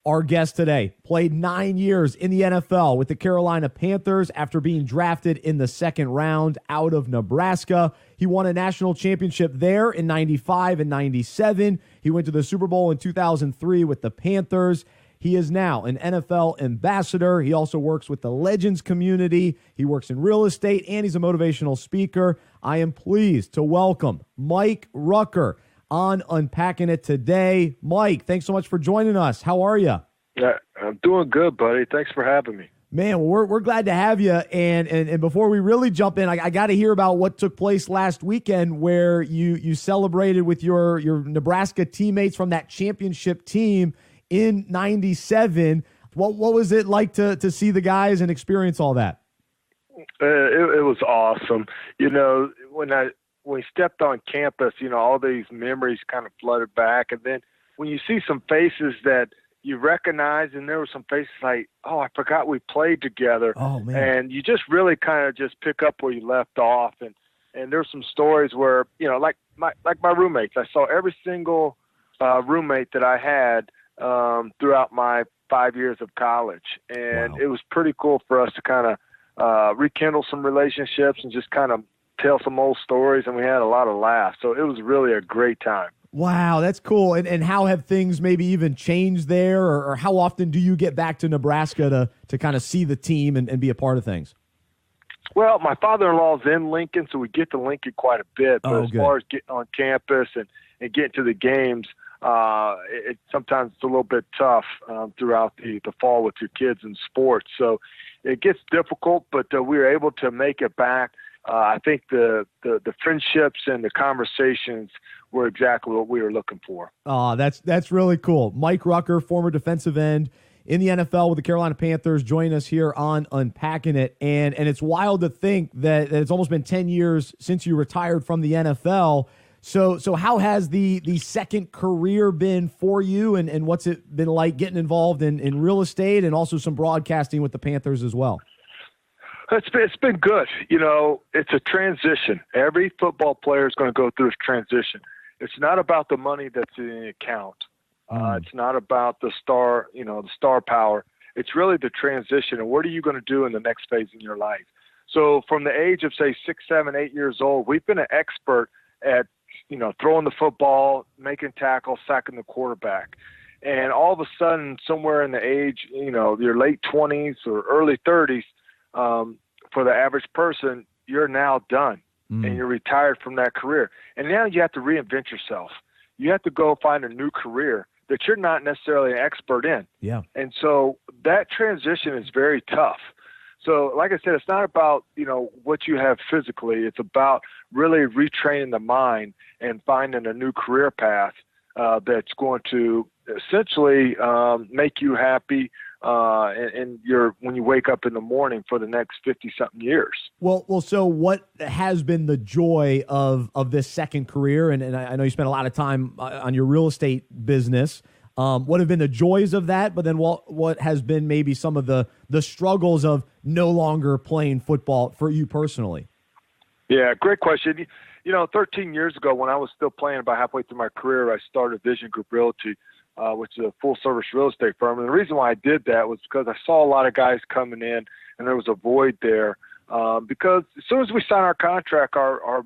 Our guest today played 9 years in the NFL with the Carolina Panthers after being drafted in the second round out of Nebraska. He won a national championship there in 95 and 97. He went to the Super Bowl in 2003 with the Panthers. He is now an NFL ambassador. He also works with the Legends community. He works in real estate, and he's a motivational speaker. I am pleased to welcome Mike Rucker on Unpacking It today. Mike, thanks so much for joining us. How are you? Yeah, I'm doing good, buddy. Thanks for having me. Man, we're glad to have you. And before we really jump in, I got to hear about what took place last weekend where you celebrated with your Nebraska teammates from that championship team in 97. What was it like to see the guys and experience all that? It was awesome. You know, when we stepped on campus, you know, all these memories kind of flooded back. And then when you see some faces that you recognize, and there were some faces like, oh, I forgot we played together. Oh, man. And you just really kind of just pick up where you left off. And there's some stories where, you know, like my roommates, I saw every single roommate that I had throughout my 5 years of college. And Wow. It was pretty cool for us to kind of rekindle some relationships and just kind of tell some old stories, and we had a lot of laughs. So it was really a great time. Wow, that's cool. And how have things maybe even changed there, or how often do you get back to Nebraska to kind of see the team and be a part of things? Well, my father-in-law's in Lincoln, so we get to Lincoln quite a bit. But as good. far as getting on campus and getting to the games, sometimes it's a little bit tough throughout the fall with your kids in sports. So it gets difficult, but we were able to make it back. I think the friendships and the conversations were exactly what we were looking for. That's really cool. Mike Rucker, former defensive end in the NFL with the Carolina Panthers, join us here on Unpacking It. And it's wild to think that it's almost been 10 years since you retired from the NFL. So how has the second career been for you, and what's it been like getting involved in real estate and also some broadcasting with the Panthers as well? It's been good. You know, it's a transition. Every football player is going to go through a transition. It's not about the money that's in the account. It's not about the star power. It's really the transition, and what are you going to do in the next phase in your life? So from the age of, say, 6, 7, 8 years old, we've been an expert at, you know, throwing the football, making tackles, sacking the quarterback. And all of a sudden, somewhere in the age, you know, your late 20s or early 30s, for the average person, you're now done and you're retired from that career. And now you have to reinvent yourself. You have to go find a new career that you're not necessarily an expert in. Yeah. And so that transition is very tough. So like I said, it's not about, you know, what you have physically. It's about really retraining the mind and finding a new career path that's going to essentially make you happy when you wake up in the morning for the next 50-something years. Well, so what has been the joy of this second career? And I know you spent a lot of time on your real estate business. What have been the joys of that? But then what has been maybe some of the struggles of no longer playing football for you personally? Yeah, great question. You know, 13 years ago, when I was still playing, about halfway through my career, I started Vision Group Realty, which is a full-service real estate firm. And the reason why I did that was because I saw a lot of guys coming in, and there was a void there. Because as soon as we sign our contract, our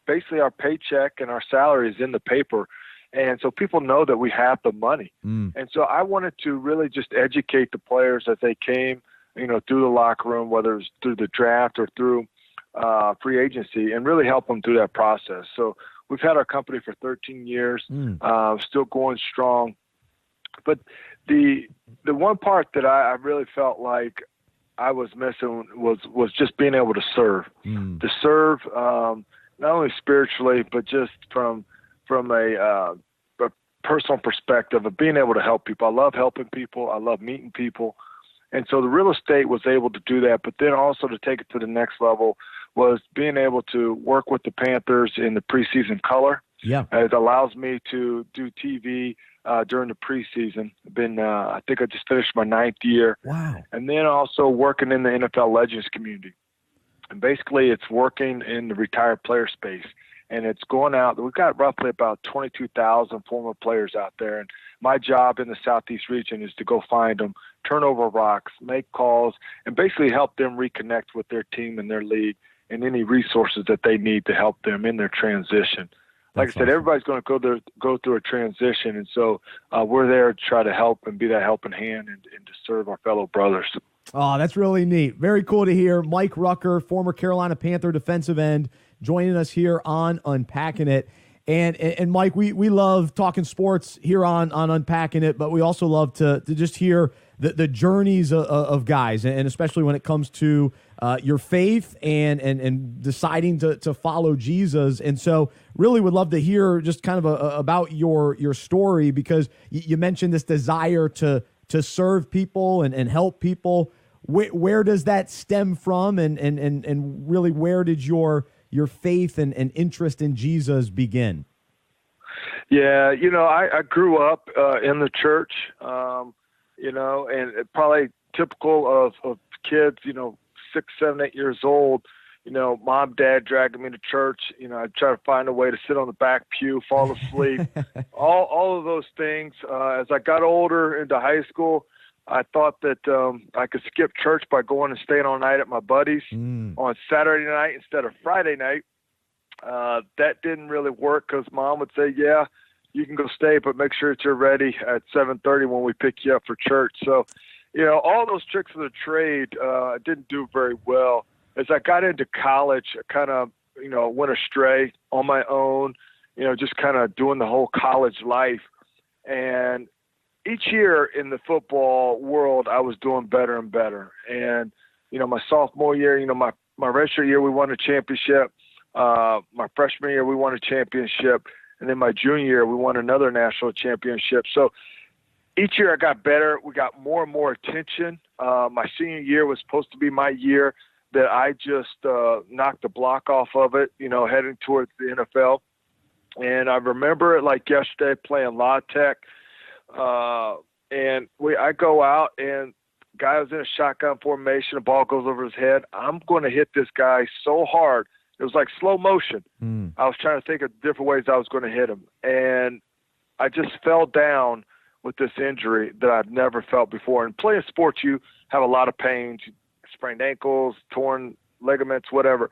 basically our paycheck and our salary is in the paper. And so people know that we have the money. And so I wanted to really just educate the players as they came, you know, through the locker room, whether it was through the draft or through free agency, and really help them through that process. So we've had our company for 13 years, still going strong. But the one part that I really felt like I was missing was just being able to serve. To serve not only spiritually, but just from a personal perspective of being able to help people. I love helping people. I love meeting people. And so the real estate was able to do that, but then also to take it to the next level was being able to work with the Panthers in the preseason color. Yeah. It allows me to do TV during the preseason. I think I just finished my 9th year. Wow. And then also working in the NFL Legends community. And basically it's working in the retired player space. And it's going out. We've got roughly about 22,000 former players out there. And my job in the Southeast region is to go find them, turn over rocks, make calls, and basically help them reconnect with their team and their league and any resources that they need to help them in their transition. Like I said, everybody's going to go through a transition, and so we're there to try to help and be that helping hand and to serve our fellow brothers. Oh, that's really neat. Very cool to hear. Mike Rucker, former Carolina Panther defensive end, joining us here on Unpacking It. And Mike, we love talking sports here on Unpacking It, but we also love to just hear the journeys of guys, and especially when it comes to your faith and deciding to follow Jesus. And so really would love to hear just kind of about your story, because you mentioned this desire to serve people and help people. Where does that stem from, and really where did your faith and interest in Jesus begin? Yeah, I grew up in the church, and probably typical of kids, 6, 7, 8 years old, mom, dad dragging me to church. I'd try to find a way to sit on the back pew, fall asleep, all of those things. As I got older into high school, I thought that I could skip church by going and staying all night at my buddy's on Saturday night instead of Friday night. That didn't really work because Mom would say, yeah, you can go stay, but make sure that you're ready at 7:30 when we pick you up for church. So, all those tricks of the trade didn't do very well. As I got into college, I kind of, went astray on my own, just kind of doing the whole college life. And each year in the football world, I was doing better and better. And, my sophomore year, my redshirt year, we won a championship. My freshman year, we won a championship. And then my junior year, we won another national championship. So each year I got better. We got more and more attention. My senior year was supposed to be my year that I just knocked the block off of it, heading towards the NFL. And I remember it like yesterday, playing La Tech. And I go out, and guy was in a shotgun formation. The ball goes over his head. I'm going to hit this guy so hard. It was like slow motion. I was trying to think of different ways I was going to hit him. And I just fell down with this injury that I've never felt before. And playing sports, you have a lot of pains, sprained ankles, torn ligaments, whatever.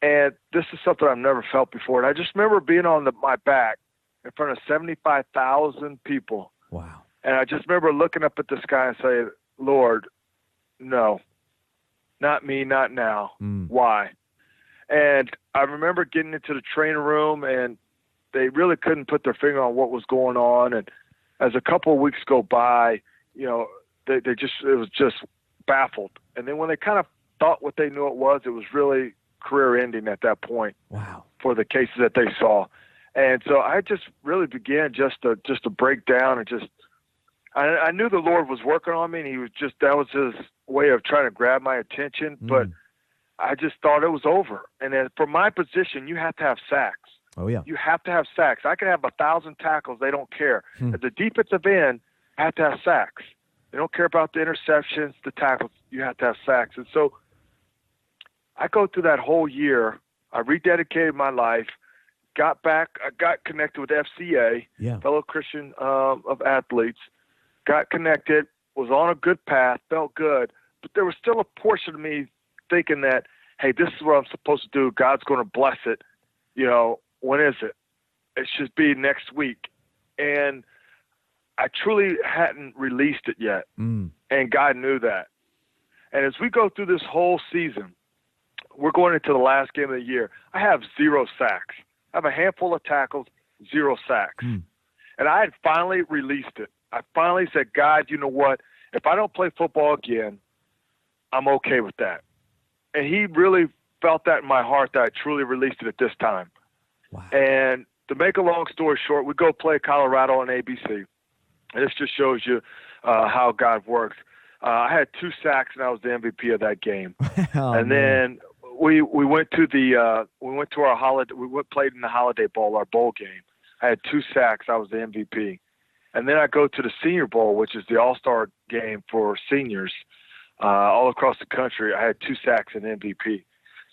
And this is something I've never felt before. And I just remember being on my back in front of 75,000 people. Wow. And I just remember looking up at the sky and saying, Lord, no, not me, not now. Why? And I remember getting into the training room, and they really couldn't put their finger on what was going on. And as a couple of weeks go by, it was just baffled. And then when they kind of thought what they knew it was really career ending at that point. Wow. For the cases that they saw. And so I just really began just to break down, and I knew the Lord was working on me, and that was his way of trying to grab my attention. But I just thought it was over. And then for my position, you have to have sacks. Oh, yeah. You have to have sacks. I can have 1,000 tackles. They don't care. At the defensive end, I have to have sacks. They don't care about the interceptions, the tackles. You have to have sacks. And so I go through that whole year. I rededicated my life, got back. I got connected with FCA, fellow Christian of athletes, got connected, was on a good path, felt good. But there was still a portion of me thinking that, hey, this is what I'm supposed to do. God's going to bless it. When is it? It should be next week. And I truly hadn't released it yet. And God knew that. And as we go through this whole season, we're going into the last game of the year. I have 0 sacks. I have a handful of tackles, 0 sacks. And I had finally released it. I finally said, God, you know what? If I don't play football again, I'm okay with that. And he really felt that in my heart that I truly released it at this time. Wow. And to make a long story short, we go play Colorado on ABC. And this just shows you how God works. I had 2 sacks, and I was the MVP of that game. Then we went to our holiday. Played in the Holiday Bowl, our bowl game. I had 2 sacks. I was the MVP. And then I go to the Senior Bowl, which is the all-star game for seniors all across the country. I had 2 sacks and MVP.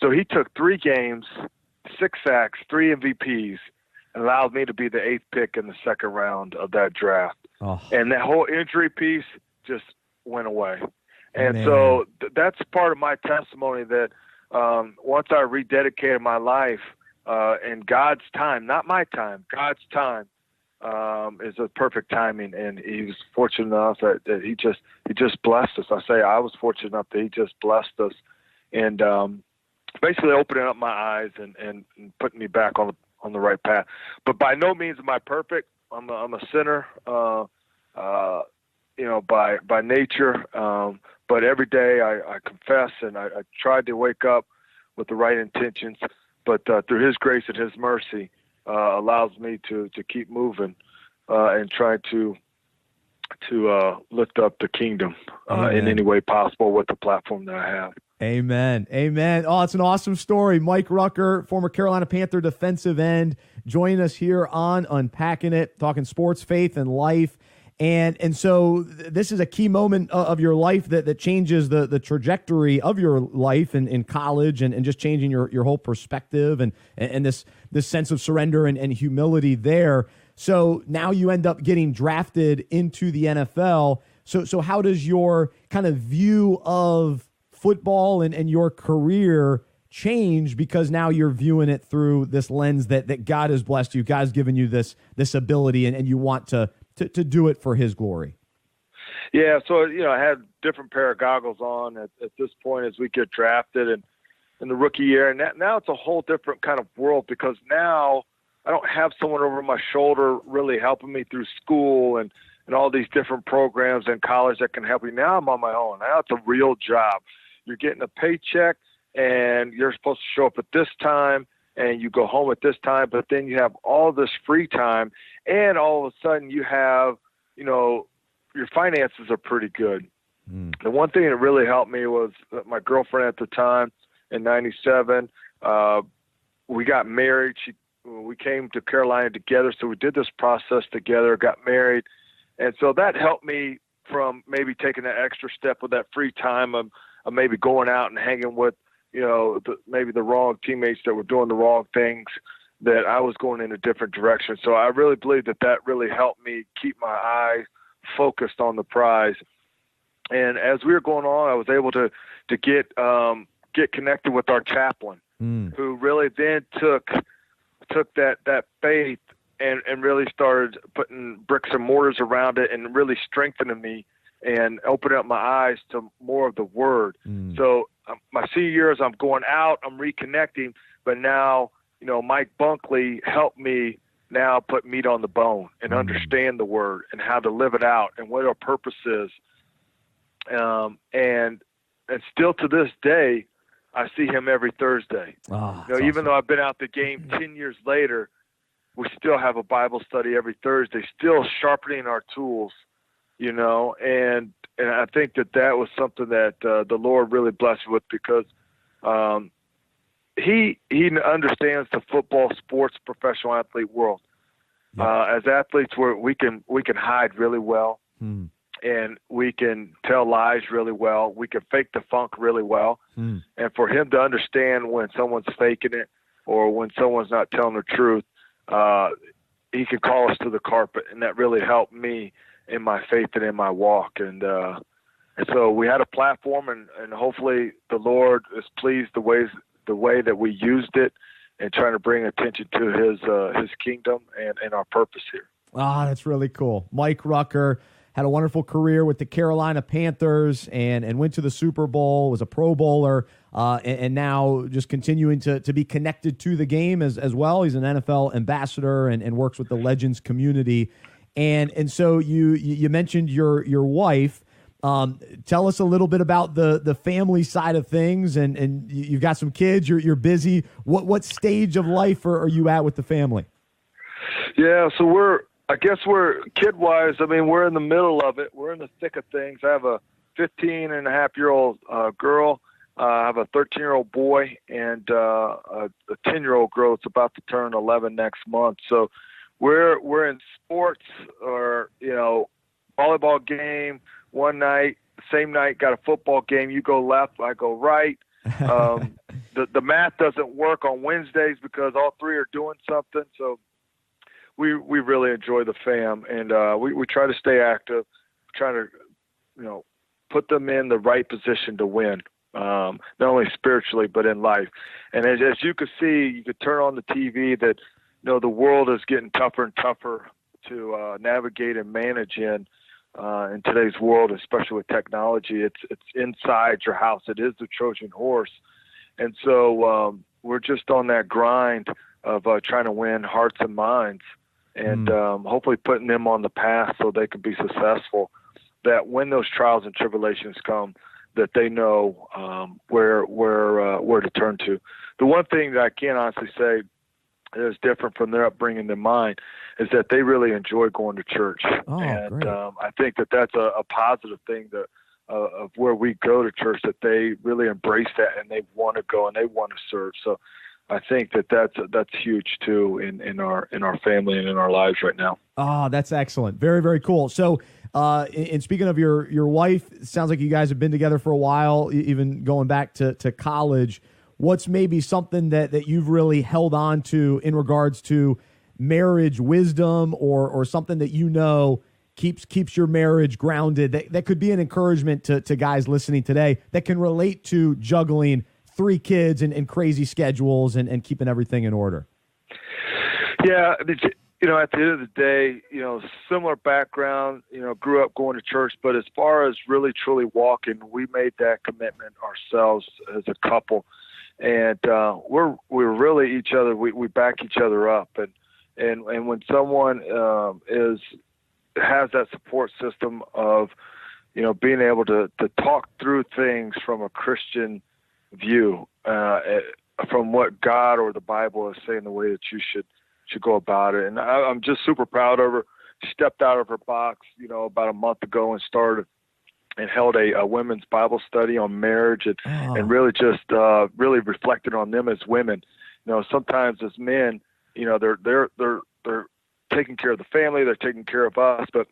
So he took 3 games, 6 sacks, 3 MVPs, and allowed me to be the 8th pick in the second round of that draft. And that whole injury piece just went away. And Man. so that's part of my testimony that once I rededicated my life in God's time, not my time, God's time, is a perfect timing. And he was fortunate enough that he just blessed us. I was fortunate enough that he just blessed us and basically opening up my eyes and putting me back on the right path. But by no means am I perfect. I'm a sinner, by nature. But every day I confess and I tried to wake up with the right intentions. But through his grace and his mercy, allows me to keep moving and try to lift up the kingdom in any way possible with the platform that I have. Amen. Oh, it's an awesome story. Mike Rucker, former Carolina Panther defensive end, joining us here on Unpacking It, talking sports, faith, and life. And so this is a key moment of your life that changes the trajectory of your life in college and just changing your whole perspective and this sense of surrender and humility there. So now you end up getting drafted into the NFL. So how does your kind of view of football and your career change because now you're viewing it through this lens that God has blessed you, God's given you this ability and you want to do it for his glory? Yeah, so I had different pair of goggles on at this point as we get drafted and in the rookie year, and now it's a whole different kind of world because now I don't have someone over my shoulder really helping me through school and all these different programs in college that can help me. Now I'm on my own. Now it's a real job. You're getting a paycheck and you're supposed to show up at this time and you go home at this time, but then you have all this free time and all of a sudden you have, your finances are pretty good. The one thing that really helped me was that my girlfriend at the time in 97, we got married. We came to Carolina together. So we did this process together, got married. And so that helped me from maybe taking that extra step with that free time of maybe going out and hanging with, maybe the wrong teammates that were doing the wrong things, that I was going in a different direction. So I really believe that really helped me keep my eyes focused on the prize. And as we were going on, I was able to get connected with our chaplain, who really then took that faith and really started putting bricks and mortars around it and really strengthening me and opening up my eyes to more of the word. So my senior year, as I'm going out, I'm reconnecting, but now, Mike Bunkley helped me now put meat on the bone and understand the word and how to live it out and what our purpose is. And still to this day, I see him every Thursday. Even though I've been out the game 10 years later, we still have a Bible study every Thursday, still sharpening our tools, and I think that was something that the Lord really blessed me with because he understands the football, sports, professional athlete world. As athletes, we can hide really well. And we can tell lies really well. We can fake the funk really well. And for him to understand when someone's faking it or when someone's not telling the truth, he can call us to the carpet, and that really helped me in my faith and in my walk. And so we had a platform, and hopefully the Lord is pleased the way that we used it and trying to bring attention to his kingdom and our purpose here. That's really cool. Mike Rucker had a wonderful career with the Carolina Panthers and went to the Super Bowl, was a Pro Bowler, and now just continuing to be connected to the game as well. He's an NFL ambassador and works with the Legends community. And so you mentioned your wife. Tell us a little bit about the family side of things, and you've got some kids. You're busy. What stage of life are you at with the family? Yeah, so we're kid-wise, we're in the middle of it. We're in the thick of things. I have a 15-and-a-half-year-old girl. I have a 13-year-old boy and a 10-year-old girl that's about to turn 11 next month. So we're in sports or, volleyball game one night, same night, got a football game. You go left, I go right. The math doesn't work on Wednesdays because all three are doing something. So we really enjoy the fam, and we try to stay active, trying to, put them in the right position to win, not only spiritually but in life. And as you can see, you could turn on the TV that the world is getting tougher and tougher to navigate and manage in today's world, especially with technology. It's inside your house. It is the Trojan horse, and so we're just on that grind of trying to win hearts and minds, and hopefully putting them on the path so they can be successful. That when those trials and tribulations come, that they know where to turn to. The one thing that I can honestly say is different from their upbringing than mine is that they really enjoy going to church. Oh, and great. I think that that's a positive thing that of where we go to church, that they really embrace that and they want to go and they want to serve. So I think that that's huge too in our family and in our lives right now. Oh, that's excellent. Very, very cool. So, and speaking of your wife, it sounds like you guys have been together for a while, even going back to college. What's maybe something that you've really held on to in regards to marriage wisdom, or something that keeps your marriage grounded, that could be an encouragement to guys listening today that can relate to juggling 3 kids and crazy schedules and keeping everything in order? Yeah, at the end of the day, similar background, grew up going to church, but as far as really truly walking, we made that commitment ourselves as a couple. And we're really each other. We back each other up, and when someone has that support system of being able to talk through things from a Christian view, from what God or the Bible is saying, the way that you should go about it. And I'm just super proud of her. She stepped out of her box, about a month ago and started and held a women's Bible study on marriage, and really just really reflected on them as women. Sometimes as men, they're taking care of the family, they're taking care of us, but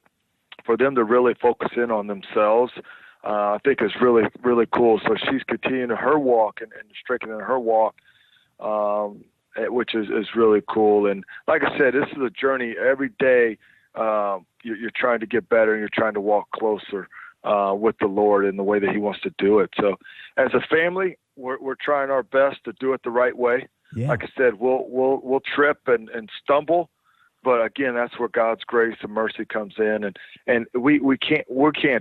for them to really focus in on themselves, I think is really, really cool. So she's continuing her walk and strengthening her walk, which is really cool. And like I said, this is a journey. Every day you're trying to get better and you're trying to walk closer with the Lord in the way that He wants to do it. So as a family, we're trying our best to do it the right way. Yeah. Like I said, we'll trip and stumble, but again, that's where God's grace and mercy comes in, and we can't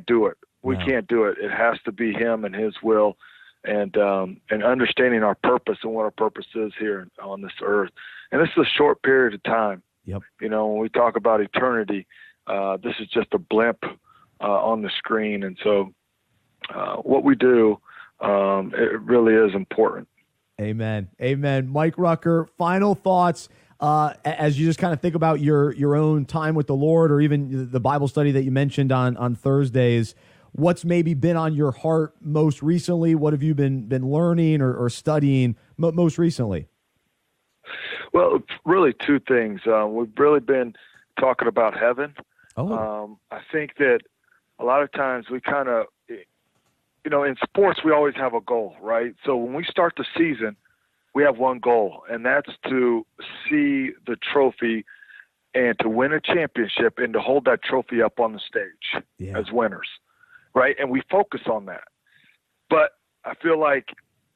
do it. We can't do it. It has to be Him and His will, and understanding our purpose and what our purpose is here on this earth. And this is a short period of time. Yep. When we talk about eternity, this is just a blimp on the screen. And so what we do, it really is important. Amen. Amen. Mike Rucker, final thoughts as you just kind of think about your own time with the Lord, or even the Bible study that you mentioned on Thursdays. What's maybe been on your heart most recently? What have you been learning or studying most recently? Well, really 2 things. We've really been talking about heaven. Oh. I think that a lot of times we kind of, in sports, we always have a goal, right? So when we start the season, we have one goal, and that's to see the trophy and to win a championship and to hold that trophy up on the stage as winners, right? And we focus on that. But I feel like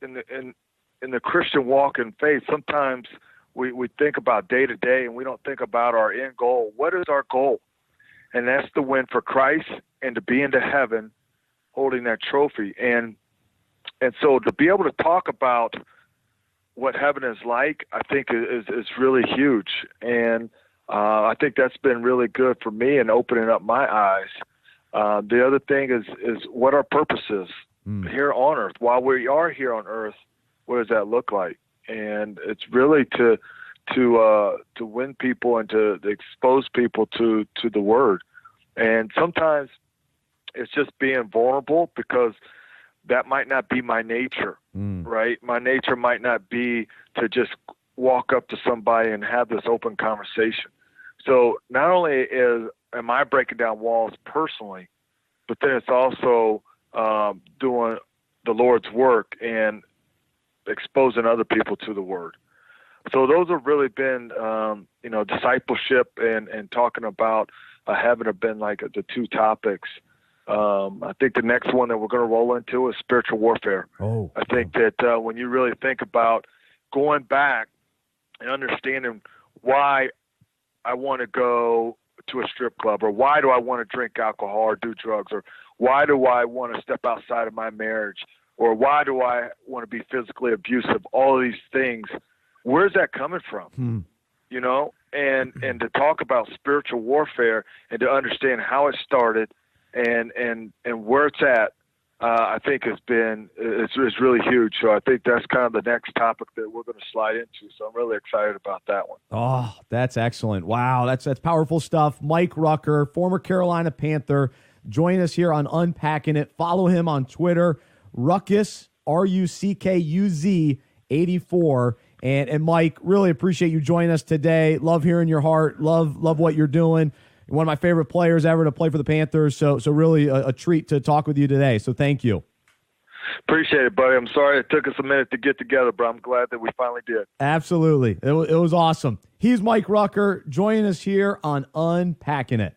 in the Christian walk and faith, sometimes we think about day to day and we don't think about our end goal. What is our goal? And that's to win for Christ and to be into heaven holding that trophy. And so to be able to talk about what heaven is like, I think is really huge. And I think that's been really good for me in opening up my eyes. The other thing is what our purpose is here on earth. While we are here on earth, what does that look like? And it's really to win people and to expose people to the Word. And sometimes it's just being vulnerable, because that might not be my nature, right? My nature might not be to just walk up to somebody and have this open conversation. So not only am I breaking down walls personally, but then it's also doing the Lord's work and exposing other people to the Word. So those have really been, discipleship and talking about heaven have been like the two topics. I think the next one that we're going to roll into is spiritual warfare. I think that when you really think about going back and understanding why I want to go to a strip club, or why do I want to drink alcohol or do drugs, or why do I want to step outside of my marriage, or why do I want to be physically abusive, all of these things, where's that coming from? You know, and to talk about spiritual warfare and to understand how it started and where it's at, I think it's really huge. So I think that's kind of the next topic that we're going to slide into. So I'm really excited about that one. Oh, that's excellent. Wow, that's powerful stuff. Mike Rucker, former Carolina Panther, join us here on Unpacking It. Follow him on Twitter, Ruckus, RUCKUZ 84. And Mike, really appreciate you joining us today. Love hearing your heart. Love what you're doing. One of my favorite players ever to play for the Panthers. So really a treat to talk with you today. So thank you. Appreciate it, buddy. I'm sorry it took us a minute to get together, but I'm glad that we finally did. Absolutely. It was awesome. He's Mike Rucker joining us here on Unpacking It.